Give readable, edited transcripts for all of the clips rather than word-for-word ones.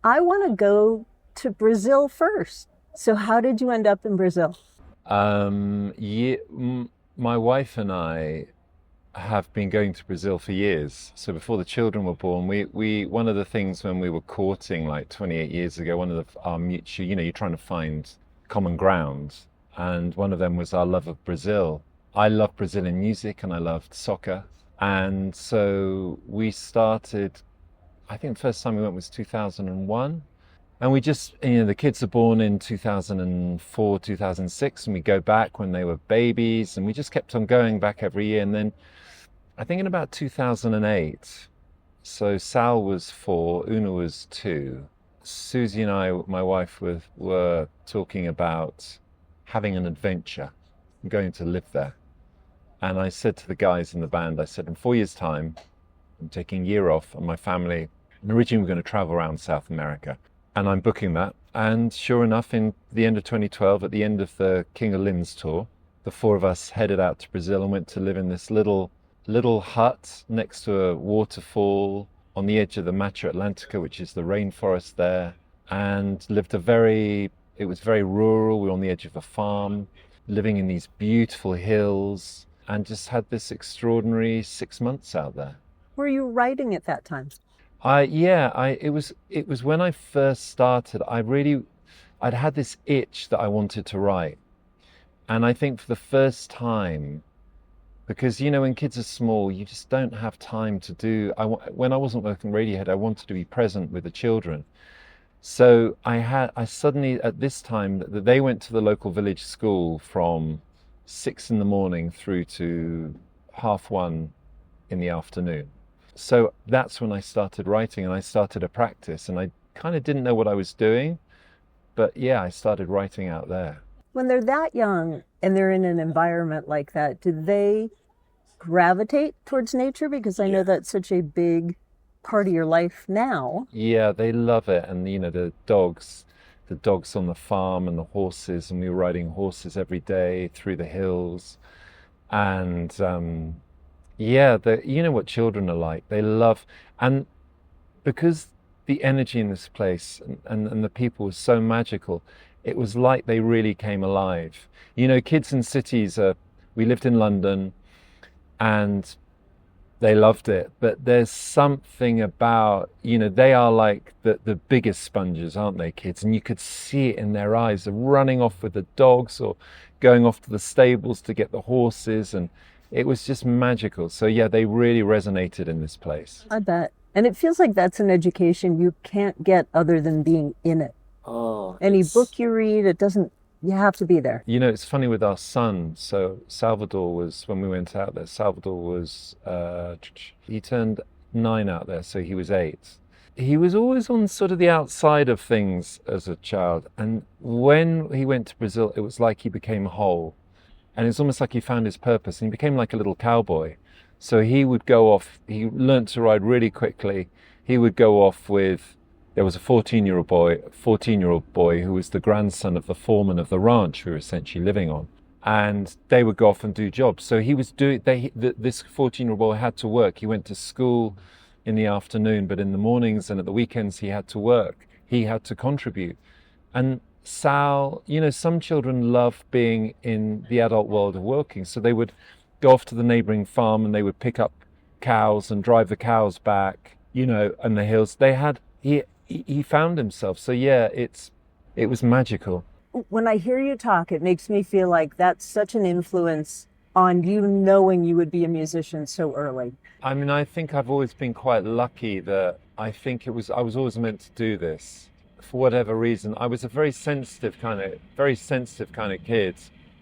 I want to go to Brazil first. So how did you end up in Brazil? Yeah, my wife and I have been going to Brazil for years. So before the children were born, we one of the things when we were courting like 28 years ago, one of our mutual, you're trying to find common ground, and one of them was our love of Brazil. I love Brazilian music and I loved soccer, and so we started. I think the first time we went was 2001. And we just, the kids are born in 2004, 2006, and we go back when they were babies, and we just kept on going back every year. And then I think in about 2008, so Sal was 4, Una was 2. Susie and I, my wife, were talking about having an adventure, going to live there. And I said to the guys in the band, I said, in 4 years' time, I'm taking a year off, and my family, and originally we're going to travel around South America. And I'm booking that. And sure enough, in the end of 2012, at the end of the King of Limbs tour, the 4 of us headed out to Brazil and went to live in this little hut next to a waterfall on the edge of the Mata Atlântica, which is the rainforest there, and it was very rural. We were on the edge of a farm, living in these beautiful hills, and just had this extraordinary 6 months out there. Were you writing at that time? It was when I first started, I'd had this itch that I wanted to write. And I think for the first time, because, when kids are small, you just don't have time to when I wasn't working Radiohead, I wanted to be present with the children. So I suddenly, at this time, that they went to the local village school from 6 in the morning through to 1:30 in the afternoon. So that's when I started writing, and I started a practice, and I kind of didn't know what I was doing, but yeah, I started writing out there. When they're that young and they're in an environment like that, do they gravitate towards nature? Because I know that's such a big part of your life now. Yeah, they love it. And the dogs on the farm and the horses, and we were riding horses every day through the hills. And yeah, you know what children are like. They love, and because the energy in this place and the people was so magical, it was like they really came alive. Kids in cities we lived in London and they loved it, but there's something about, they are like the biggest sponges, aren't they, kids? And you could see it in their eyes. They're running off with the dogs or going off to the stables to get the horses, and it was just magical. So yeah, they really resonated in this place. I bet. And it feels like that's an education you can't get other than being in it. Oh, any book you read, you have to be there. It's funny with our son. So Salvador was, when we went out there, he turned 9 out there, so he was 8. He was always on sort of the outside of things as a child. And when he went to Brazil, it was like he became whole. And it's almost like he found his purpose, and he became like a little cowboy. So he would go off, he learned to ride really quickly. He would go off there was a 14-year-old boy who was the grandson of the foreman of the ranch we were essentially living on. And they would go off and do jobs. So he was this 14-year-old boy had to work. He went to school in the afternoon, but in the mornings and at the weekends he had to work. He had to contribute. And Sal, some children love being in the adult world of working. So they would go off to the neighboring farm and they would pick up cows and drive the cows back, and the hills. He found himself. So yeah, it was magical. When I hear you talk, it makes me feel like that's such an influence on you knowing you would be a musician so early. I mean, I think I've always been quite lucky that I was always meant to do this. For whatever reason, I was a very sensitive kind of kid.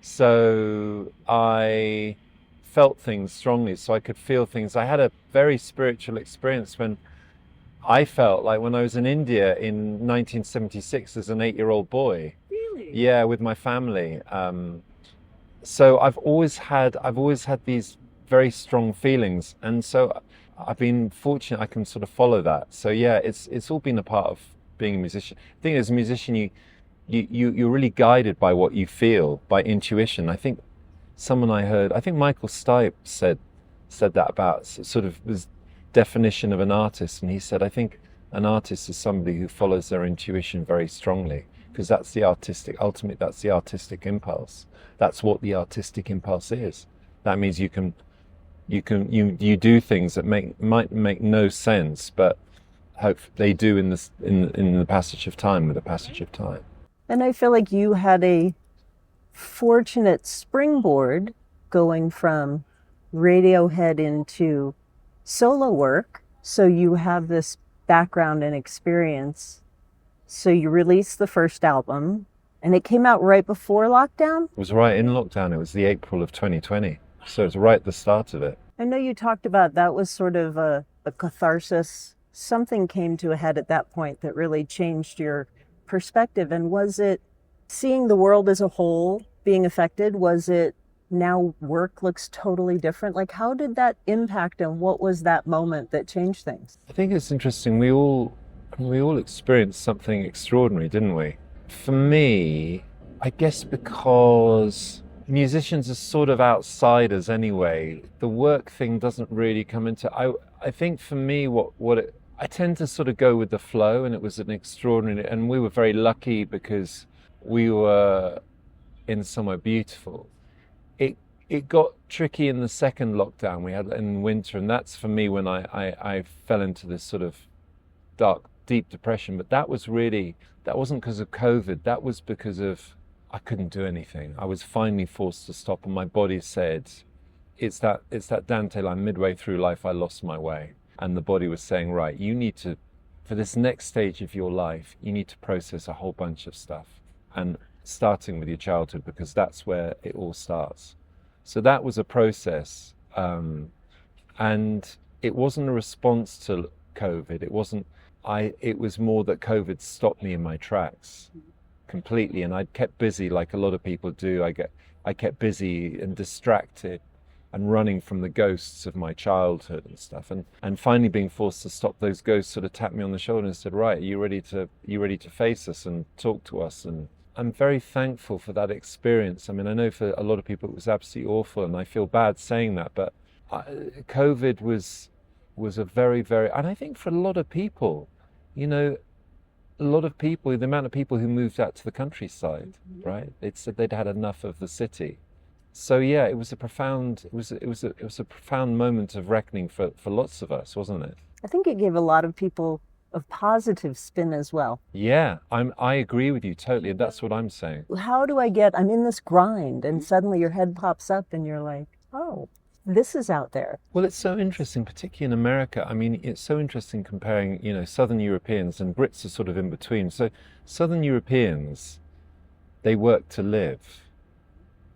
So I felt things strongly, so I could feel things. I had a very spiritual experience when I felt like when I was in India in 1976 as an 8-year-old boy. Really? Yeah, with my family. So I've always had these very strong feelings, and so I've been fortunate I can sort of follow that. So yeah, it's all been a part of being a musician. I think as a musician, you're really guided by what you feel, by intuition. I think Michael Stipe said that about sort of this definition of an artist, and he said, I think An artist is somebody who follows their intuition very strongly, because that's the artistic impulse. That's what the artistic impulse is. That means you do things that might make no sense, but hope they do in the passage of time, with the passage of time. And I feel like you had a fortunate springboard going from Radiohead into solo work. So you have this background and experience. So you released the first album, and it came out right before lockdown? It was right in lockdown. It was the April of 2020. So it's right at the start of it. I know you talked about that was sort of a catharsis. Something came to a head at that point that really changed your perspective. And was it seeing the world as a whole being affected? Was it now work looks totally different? Like, how did that impact, and what was that moment that changed things? I think it's interesting. We all experienced something extraordinary, didn't we? For me, I guess because musicians are sort of outsiders anyway, the work thing doesn't really come into. I think for me, I tend to sort of go with the flow, and it was an extraordinary, and we were very lucky because we were in somewhere beautiful. It got tricky in the second lockdown we had in winter, and that's for me when I fell into this sort of dark, deep depression. But that wasn't because of COVID. That was because of I couldn't do anything. I was finally forced to stop, and my body said, it's that Dante line, midway through life I lost my way. And the body was saying, right, you need to, for this next stage of your life, you need to process a whole bunch of stuff. And starting with your childhood, because that's where it all starts. So that was a process. And it wasn't a response to COVID. It was more that COVID stopped me in my tracks completely. And I kept busy like a lot of people do. I kept busy and distracted and running from the ghosts of my childhood and stuff. And finally being forced to stop, those ghosts sort of tapped me on the shoulder and said, right, are you ready to face us and talk to us? And I'm very thankful for that experience. I mean, I know for a lot of people it was absolutely awful, and I feel bad saying that, but COVID was a very, very, and I think for a lot of people, the amount of people who moved out to the countryside, right? It said they'd had enough of the city. So yeah, it was a profound moment of reckoning for lots of us, wasn't it? I think it gave a lot of people a positive spin as well. Yeah, I agree with you totally. That's what I'm saying. How do I'm in this grind, and suddenly your head pops up and you're like, oh, this is out there. Well, it's so interesting, particularly in America. I mean, it's so interesting comparing, Southern Europeans, and Brits are sort of in between. So Southern Europeans, they work to live.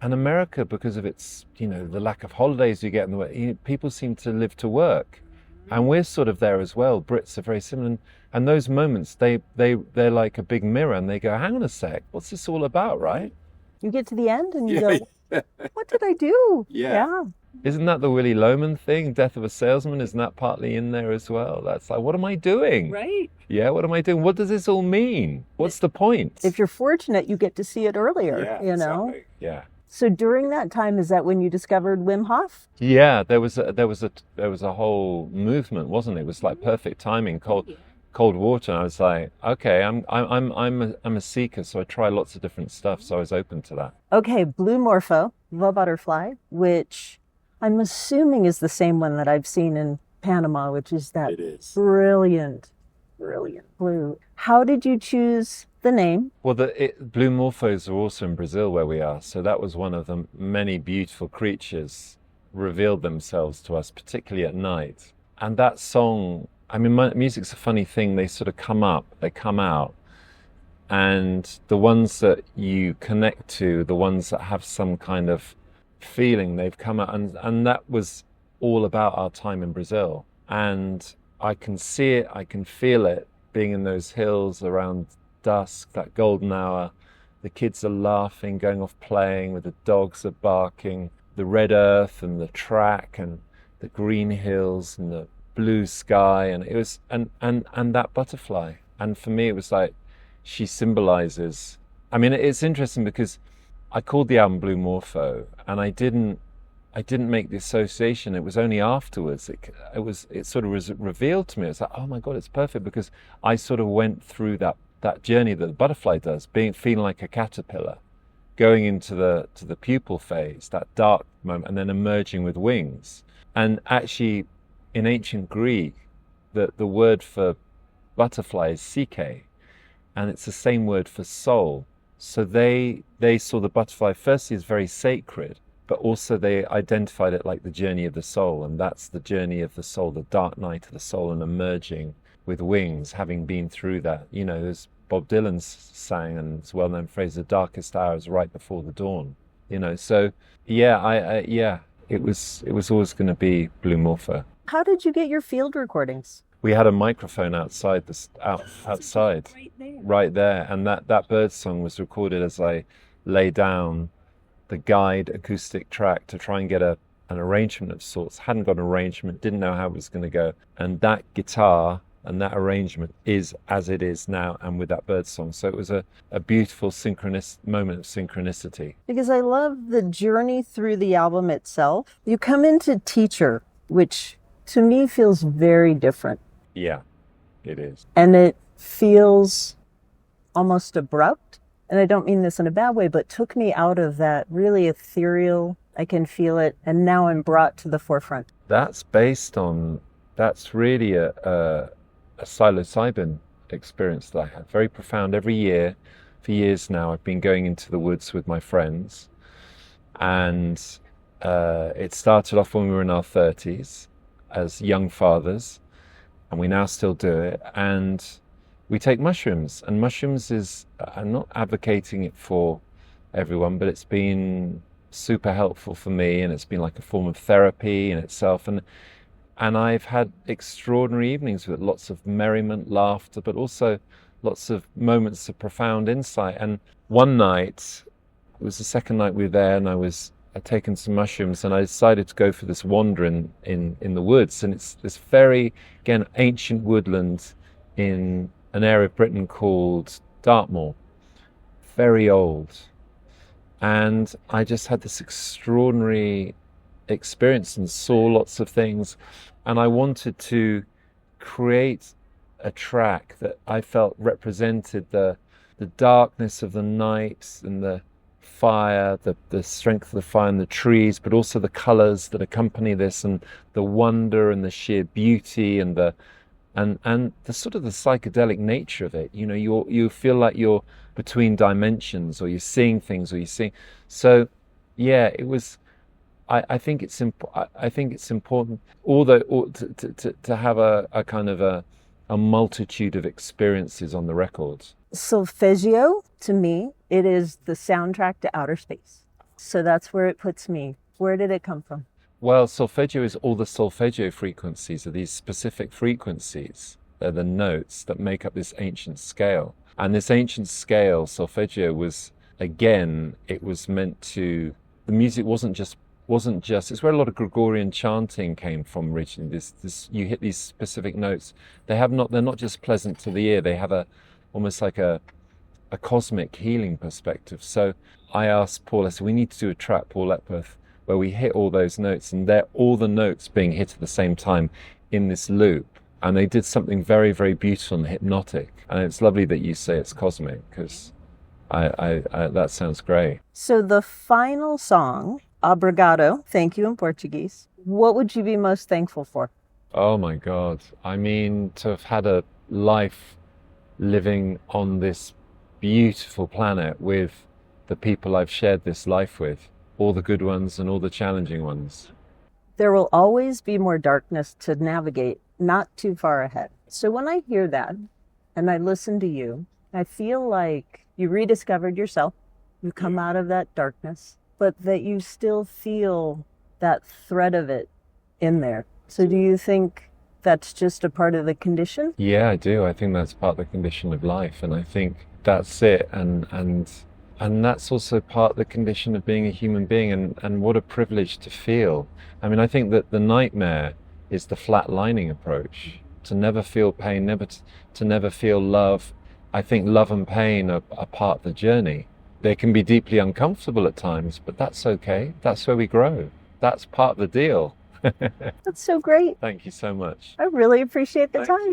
And America, because of its, the lack of holidays you get in the way, people seem to live to work. And we're sort of there as well. Brits are very similar. And those moments, they're like a big mirror, and they go, hang on a sec, what's this all about, right? You get to the end and you go, what did I do? Yeah. Isn't that the Willy Loman thing, Death of a Salesman? Isn't that partly in there as well? That's like, what am I doing? Right. Yeah, what am I doing? What does this all mean? What's the point? If you're fortunate, you get to see it earlier, Exactly. Yeah. So during that time, is that when you discovered Wim Hof? Yeah, there was a whole movement, wasn't it? It was like perfect timing, cold water. And I was like, okay, I'm a seeker, so I try lots of different stuff. So I was open to that. Okay, Blue Morpho, The Butterfly, which I'm assuming is the same one that I've seen in Panama, which is that brilliant blue. How did you choose the name? Well, blue morphos are also in Brazil where we are, so that was one of the many beautiful creatures revealed themselves to us, particularly at night. And that song, I mean, music's a funny thing. They sort of come out, and the ones that you connect to, the ones that have some kind of feeling, they've come out, and that was all about our time in Brazil. And I can see it, I can feel it, being in those hills around dusk, that golden hour. The kids are laughing, going off playing, with the dogs are barking, the red earth and the track and the green hills and the blue sky, and it was and that butterfly. And for me it was like, she symbolizes, I mean, it's interesting because I called the album Blue Morpho, and I didn't I didn't make the association. It was only afterwards. It sort of was revealed to me. It's like, oh my God, it's perfect, because I sort of went through that journey that the butterfly does, feeling like a caterpillar, going into the pupal phase, that dark moment, and then emerging with wings. And actually, in ancient Greek, the word for butterfly is psyche, and it's the same word for soul. So they saw the butterfly firstly as very sacred, but also they identified it like the journey of the soul, and that's the journey of the soul, the dark night of the soul, and emerging with wings, having been through that. You know, as Bob Dylan sang, and it's a well-known phrase, the darkest hour is right before the dawn. You know, so yeah, it was always going to be Blue Morpho. How did you get your field recordings? We had a microphone outside, outside, right there, and that bird song was recorded as I lay down the guide acoustic track to try and get an arrangement of sorts. Hadn't got an arrangement, didn't know how it was going to go, and that guitar and that arrangement is as it is now, and with that bird song. So it was a beautiful moment of synchronicity. Because I love the journey through the album itself. You come into Teacher, which to me feels very different. Yeah, it is. And it feels almost abrupt. And I don't mean this in a bad way, but took me out of that really ethereal, I can feel it, and now I'm brought to the forefront. That's really a psilocybin experience that I had. Very profound. Every year, for years now, I've been going into the woods with my friends. And it started off when we were in our 30s as young fathers, and we now still do it. And we take mushrooms, and mushrooms is, I'm not advocating it for everyone, but it's been super helpful for me, and it's been like a form of therapy in itself. And I've had extraordinary evenings with lots of merriment, laughter, but also lots of moments of profound insight. And one night, it was the second night we were there, and I'd taken some mushrooms, and I decided to go for this wander in the woods. And it's this very, again, ancient woodland in an area of Britain called Dartmoor, very old. And I just had this extraordinary experience and saw lots of things. And I wanted to create a track that I felt represented the darkness of the night and the fire, the strength of the fire and the trees, but also the colors that accompany this, and the wonder and the sheer beauty and the sort of the psychedelic nature of it. You know, you feel like you're between dimensions, or you're seeing things, or you're seeing. So, yeah, it was. I think it's important, although to have a kind of a multitude of experiences on the record. Solfeggio, to me, it is the soundtrack to outer space. So that's where it puts me. Where did it come from? Well, solfeggio is all the solfeggio frequencies, are these specific frequencies. They're the notes that make up this ancient scale. And this ancient scale, solfeggio, was, again, it was meant to, the music wasn't just, it's where a lot of Gregorian chanting came from originally. This, you hit these specific notes. They're not just pleasant to the ear, they have almost like a cosmic healing perspective. So I asked Paul, I said, we need to do a track, Paul Epworth, where we hit all those notes, and they're all the notes being hit at the same time in this loop. And they did something very, very beautiful and hypnotic. And it's lovely that you say it's cosmic, because I that sounds great. So the final song, Obrigado, thank you in Portuguese, what would you be most thankful for? Oh my God. I mean, to have had a life living on this beautiful planet with the people I've shared this life with, all the good ones and all the challenging ones. There will always be more darkness to navigate, not too far ahead. So when I hear that and I listen to you, I feel like you rediscovered yourself, you come out of that darkness, but that you still feel that thread of it in there. So do you think that's just a part of the condition? Yeah, I do. I think that's part of the condition of life, and I think that's it. And that's also part of the condition of being a human being, and what a privilege to feel. I mean, I think that the nightmare is the flatlining approach, to never feel pain, to never feel love. I think love and pain are part of the journey. They can be deeply uncomfortable at times, but that's okay. That's where we grow. that's part of the deal. That's so great. Thank you so much. I really appreciate the Thanks. time.